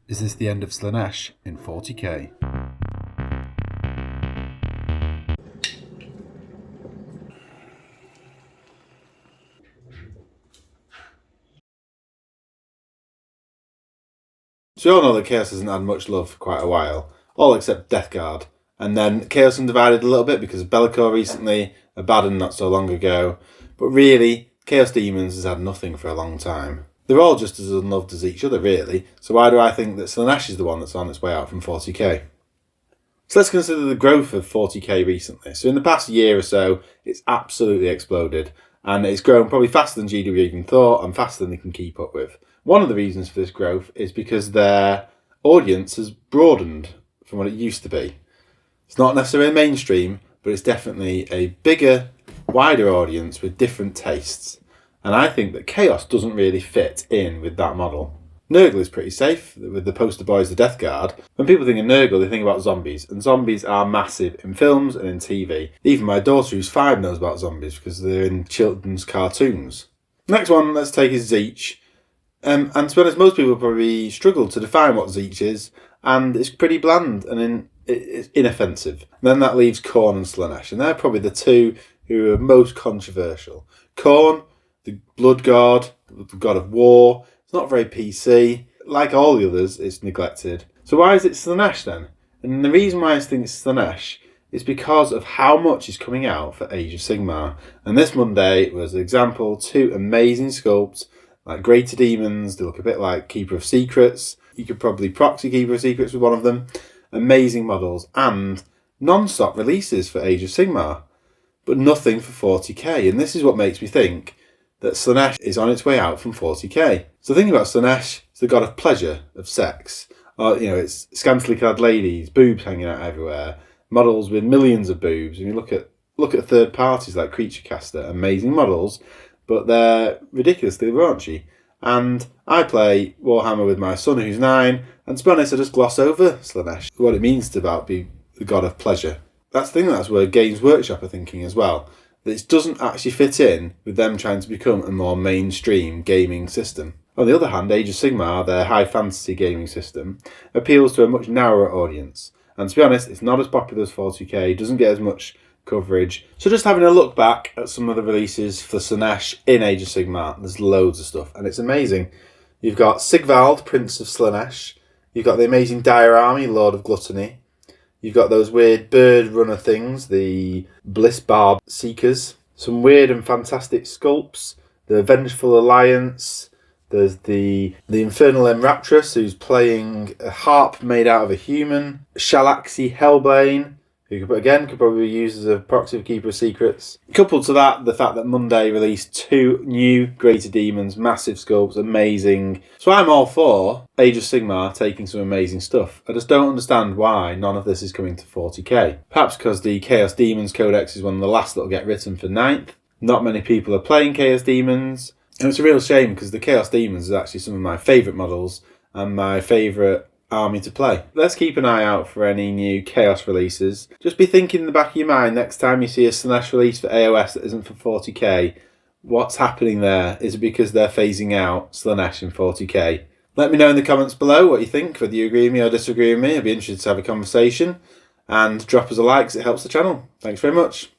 Is this the end of Slaanesh in 40k? So we all know that Chaos hasn't had much love for quite a while, all except Death Guard. And then Chaos divided a little bit because of Bellicor recently, Abaddon not so long ago. But really, Chaos Demons has had nothing for a long time. They're all just as unloved as each other, really. So why do I think that Slaanesh is the one that's on its way out from 40k? So let's consider the growth of 40k recently. So in the past year or so, it's absolutely exploded. And it's grown probably faster than GW even thought and faster than they can keep up with. One of the reasons for this growth is because their audience has broadened from what it used to be. It's not necessarily mainstream, but it's definitely a bigger, wider audience with different tastes. And I think that Chaos doesn't really fit in with that model. Nurgle is pretty safe, with the poster boys, the Death Guard. When people think of Nurgle, they think about zombies, and zombies are massive in films and in TV. Even my daughter, who's 5, knows about zombies because they're in children's cartoons. Next one, let's take is Tzeentch. And to be honest, most people probably struggle to define what Tzeentch is, and it's pretty bland and it's inoffensive. And then that leaves Khorne and Slaanesh, and they're probably the two who are most controversial. Khorne, the blood god, the god of war. It's not very PC. Like all the others, it's neglected. So why is it Slaanesh then? And the reason why I think it's Slaanesh is because of how much is coming out for Age of Sigmar. And this Monday was an example, 2 amazing sculpts, like Greater Demons. They look a bit like Keeper of Secrets. You could probably proxy Keeper of Secrets with one of them. Amazing models and non-stop releases for Age of Sigmar. But nothing for 40k. And this is what makes me think that Slaanesh is on its way out from 40k. So thinking about Slaanesh, it's the god of pleasure, of sex. It's scantily clad ladies, boobs hanging out everywhere, models with millions of boobs. And you look at third parties like Creature Caster, amazing models, but they're ridiculously raunchy. And I play Warhammer with my son who's 9, and to be honest, I just gloss over Slaanesh, what it means to be the god of pleasure. That's where Games Workshop are thinking as well. That it doesn't actually fit in with them trying to become a more mainstream gaming system. On the other hand, Age of Sigmar, their high fantasy gaming system, appeals to a much narrower audience. And to be honest, it's not as popular as 40k, doesn't get as much coverage. So just having a look back at some of the releases for Slaanesh in Age of Sigmar, there's loads of stuff, and it's amazing. You've got Sigvald, Prince of Slaanesh. You've got the amazing Dire Army, Lord of Gluttony. You've got those weird bird runner things, the Bliss Barb Seekers. Some weird and fantastic sculpts. The Vengeful Alliance. There's the Infernal Enraptress, who's playing a harp made out of a human. Shalaxi Hellbane, who could probably be used as a proxy for Keeper of Secrets. Coupled to that, the fact that Monday released 2 new Greater Demons, massive sculpts, amazing. So I'm all for Age of Sigmar taking some amazing stuff. I just don't understand why none of this is coming to 40k. Perhaps because the Chaos Demons Codex is one of the last that will get written for 9th. Not many people are playing Chaos Demons. And it's a real shame because the Chaos Demons is actually some of my favourite models and my favourite army to play. Let's keep an eye out for any new Chaos releases. Just be thinking in the back of your mind next time you see a Slaanesh release for AOS that isn't for 40k, what's happening there? Is it because they're phasing out Slaanesh in 40k? Let me know in the comments below what you think, whether you agree with me or disagree with me. I'd be interested to have a conversation. And drop us a like because it helps the channel. Thanks very much.